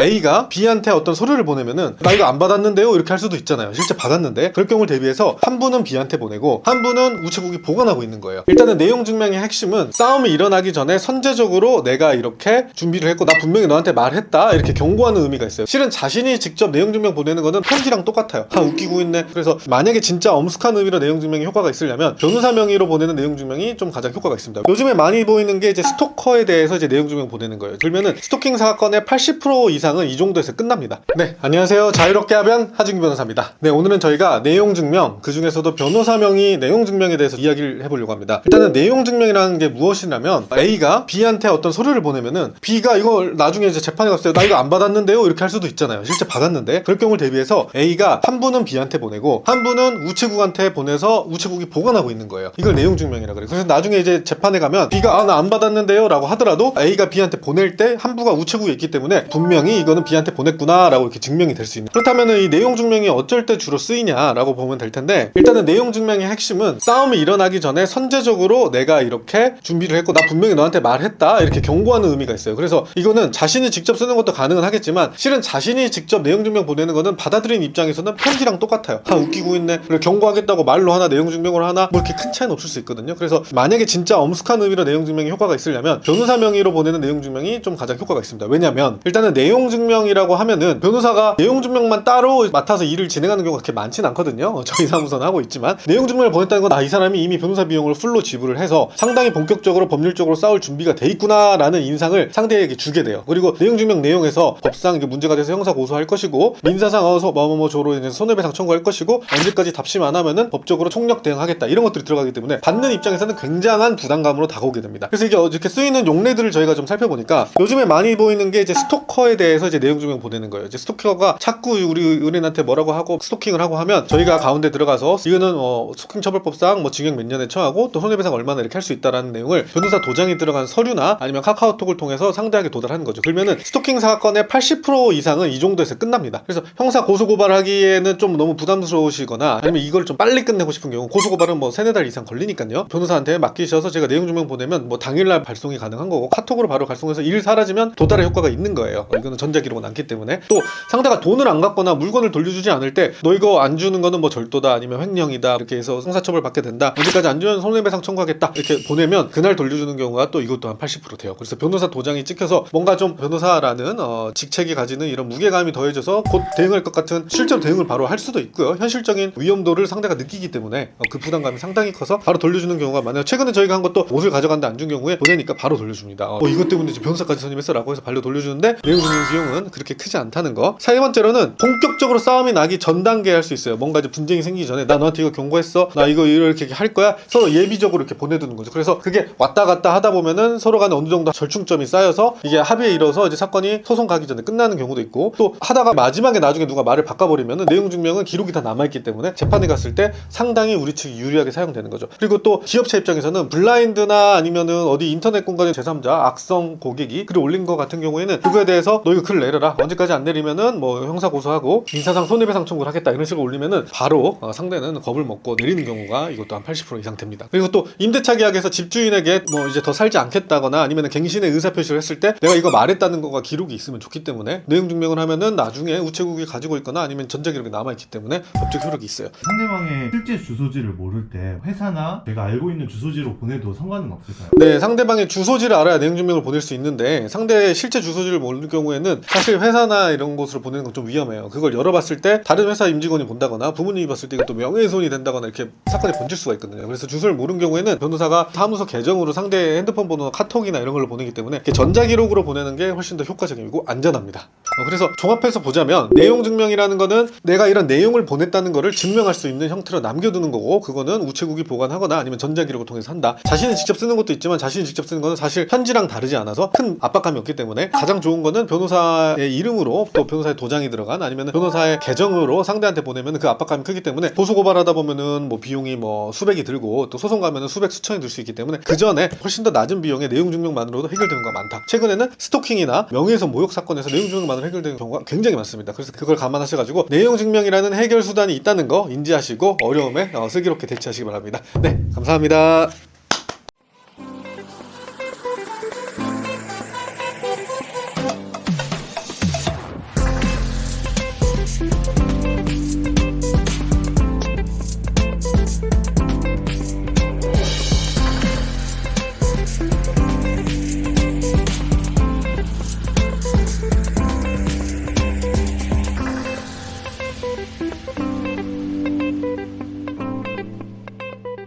A가 B한테 어떤 서류를 보내면은 나 이거 안 받았는데요 이렇게 할 수도 있잖아요. 실제 받았는데. 그럴 경우를 대비해서 한 분은 B한테 보내고 한 분은 우체국이 보관하고 있는 거예요. 일단은 내용 증명의 핵심은 싸움이 일어나기 전에 선제적으로 내가 이렇게 준비를 했고 나 분명히 너한테 말했다 이렇게 경고하는 의미가 있어요. 실은 자신이 직접 내용 증명 보내는 거는 편지랑 똑같아요. 웃기고 있네. 그래서 만약에 진짜 엄숙한 의미로 내용 증명이 효과가 있으려면 변호사 명의로 보내는 내용 증명이 좀 가장 효과가 있습니다. 요즘에 많이 보이는 게 이제 스토커에 대해서 이제 내용 증명 보내는 거예요. 들면은 스토킹 사건의 80% 이상은 이 정도에서 끝납니다. 네, 안녕하세요. 자유롭게 하변 하준기 변호사입니다. 네, 오늘은 저희가 내용 증명, 그 중에서도 변호사 명의 내용 증명에 대해서 이야기를 해보려고 합니다. 일단은 내용 증명이라는 게 무엇이냐면 A가 B한테 어떤 서류를 보내면은 B가 이걸 나중에 이제 재판에 갔을 때 나 이거 안 받았는데요 이렇게 할 수도 있잖아요. 실제 받았는데. 그럴 경우를 대비해서 A가 한 분은 B한테 보내고 한 분은 우체국한테 보내서 우체국이 보관하고 있는 거예요. 이걸 내용 증명이라 그래요. 그래서 나중에 이제 재판에 가면 B가 나 안 받았는데요 라고 하더라도 A가 B한테 보낼 때 한부가 우체국에 있기 때문에 분명히 이거는 B한테 보냈구나 라고 이렇게 증명이 될 수 있는. 그렇다면 이 내용 증명이 어쩔 때 주로 쓰이냐 라고 보면 될 텐데, 일단은 내용 증명의 핵심은 싸움이 일어나기 전에 선제적으로 내가 이렇게 준비를 했고 나 분명히 너한테 말했다 이렇게 경고하는 의미가 있어요. 그래서 이거는 자신이 직접 쓰는 것도 가능은 하겠지만 실은 자신이 직접 내용 증명 보내는 거는 받아들인 입장에서는 편지랑 똑같아요. 웃기고 있네. 경고하겠다고 말로 하나 내용 증명을 하나 뭐 이렇게 큰 차이는 없을 수 있거든요. 그래서 만약에 진짜 엄숙한 의미로 내용 증명이 효과가 있으려면 변호사 명의로 보내는 내용 증명이 좀 가장 효과가 있습니다. 왜냐면 일단은 내용 증명이라고 하면은 변호사가 내용 증명만 따로 맡아서 일을 진행하는 경우가 그렇게 많지는 않거든요. 저희 사무소는 하고 있지만 내용 증명을 보냈다는 건 이 사람이 이미 변호사 비용을 풀로 지불을 해서 상당히 본격적으로 법률적으로 싸울 준비가 돼 있구나 라는 인상을 상대에게 주게 돼요. 그리고 내용 증명 내용에서 법상 이게 문제가 돼서 형사 고소할 것이고 민사상 뭐뭐뭐조로 인해서 손해배상 청구할 것이고 언제까지 답심 안 하면은 법적으로 총력 대응하겠다 이런 것들이 들어가기 때문에 받는 입장에서는 굉장한 부담감으로 다가오게 됩니다. 그래서 이게 이렇게 쓰이는 용례들을 저희가 좀 살펴보니까 요즘에 많이 보이는 게 이제 스토커에 대해서 이제 내용 증명 보내는 거예요. 이제 스토커가 자꾸 우리 의뢰인한테 뭐라고 하고 스토킹을 하고 하면 저희가 가운데 들어가서 이거는 스토킹 처벌법상 뭐 징역 몇 년에 처하고 또 손해배상 얼마나 이렇게 할 수 있다라는 내용을 변호사 도장이 들어간 서류나 아니면 카카오톡을 통해서 상대에게 도달하는 거죠. 그러면은 스토킹 사건의 80% 이상은 이 정도에서 끝납니다. 그래서 형사 고소 고발하기에는 좀 너무 부담스러우시거나 아니면 이걸 좀 빨리 끝내고 싶은 경우 고소 고발은 뭐 3-4달 이상 걸리니까요. 변호사한테 맡기셔서 제가 내용 증명 보내면 뭐 당일날 발송이 가능한 거고 카톡으로 바로 발송해서 일 사라지면 도달의 효과가 있는 거예요. 이거는 전자기록은 않기 때문에. 또 상대가 돈을 안 갖거나 물건을 돌려주지 않을 때 너 이거 안 주는 거는 뭐 절도다 아니면 횡령이다 이렇게 해서 형사처벌 받게 된다. 언제까지 안 주면 손해배상 청구하겠다 이렇게 보내면 그날 돌려주는 경우가 또 이것 또한 80% 돼요. 그래서 변호사 도장이 찍혀서 뭔가 좀 변호사라는 직책이 가지는 이런 무게감이 더해져서 곧 대응할 것 같은 실제로 대응을 바로 할 수도 있고요. 현실적인 위험도를 상대가 느끼기 때문에 그 부담감이 상당히 커서 바로 돌려주는 경우가 많아요. 최근에 저희가 한 것도 옷을 가져간다 안 준 경우에 보내니까 바로 돌려줍니다. 이것 때문에 이제 변호사까지 선임했어 라고 해서 발로 돌려주는데 내용 증명 비용은 그렇게 크지 않다는 거. 세 번째로는 본격적으로 싸움이 나기 전 단계에 할 수 있어요. 뭔가 이제 분쟁이 생기기 전에 나 너한테 이거 경고했어 나 이거 이렇게 할 거야 서로 예비적으로 이렇게 보내두는 거죠. 그래서 그게 왔다 갔다 하다 보면은 서로 간에 어느 정도 절충점이 쌓여서 이게 합의에 이뤄서 이제 사건이 소송 가기 전에 끝나는 경우도 있고, 또 하다가 마지막에 나중에 누가 말을 바꿔버리면은 내용 증명은 기록이 다 남아있기 때문에 재판에 갔을 때 상당히 우리 측이 유리하게 사용되는 거죠. 그리고 또 기업체 입장에서는 블라인드나 아니면은 어디 인터넷 공간의 제3자 악성 고객이 글을 올린 것 같은 경우에는 그거에 대해서 너 이거 글 내려라 언제까지 안 내리면은 뭐 형사 고소하고 민사상 손해배상 청구를 하겠다 이런 식으로 올리면은 바로 상대는 겁을 먹고 내리는 경우가 이것도 한 80% 이상 됩니다. 그리고 또 임대차 계약에서 집주인에게 뭐 이제 더 살지 않겠다거나 아니면 갱신의 의사표시를 했을 때 내가 이거 말했다는 거가 기록이 있으면 좋기 때문에 내용 증명을 하면은 나중에 우체국이 가지고 있거나 아니면 전자기록이 남아있기 때문에 법적 효력이 있어요. 상대방의 실제 주소지를 모를 때 회사나 제가 알고 있는 주소지로 보내도 상관은 없을까요? 네, 상대방의 주소지를 알아야 내용 증명을 보낼 수 있는데 상대의 실제 주소지를 모르는 경우에는 사실 회사나 이런 곳으로 보내는 건 좀 위험해요. 그걸 열어봤을 때 다른 회사 임직원이 본다거나 부모님이 봤을 때 이것도 명예훼손이 된다거나 이렇게 사건이 번질 수가 있거든요. 그래서 주소를 모르는 경우에는 변호사가 사무소 계정으로 상대의 핸드폰 번호나 카톡이나 이런 걸로 보내기 때문에 전자기록으로 보내는 게 훨씬 더 효과적이고 안전합니다. 그래서 종합해서 보자면 내용 증명이라는 거는 내가 이런 내용을 보냈다는 거를 증명할 수 있는 형태로 남겨두는 거고, 그거는 우체국이 보관하거나 아니면 전자기록을 통해서 한다. 자신이 직접 쓰는 것도 있지만 자신이 직접 쓰는 거는 사실 현지랑 다르지 않아서 큰 압박감이 없기 때문에 가장 좋은 거는 변호사의 이름으로 또 변호사의 도장이 들어간 아니면 변호사의 계정으로 상대한테 보내면 그 압박감이 크기 때문에 고소 고발하다 보면은 뭐 비용이 뭐 수백이 들고 또 소송 가면은 수백 수천이 들 수 있기 때문에 그 전에 훨씬 더 낮은 비용에 내용 증명만으로도 해결되는 경우가 많다. 최근에는 스토킹이나 명예훼손 모욕 사건에서 내용 증명만으로 해결되는 경우가 굉장히 많습니다. 그래서 그걸 감안하셔가지고 내용 증명이라는 해결 수단이 있다는 거 인지하시고 어려움에 슬기롭게 대처하시기 바랍니다. 네, 감사합니다.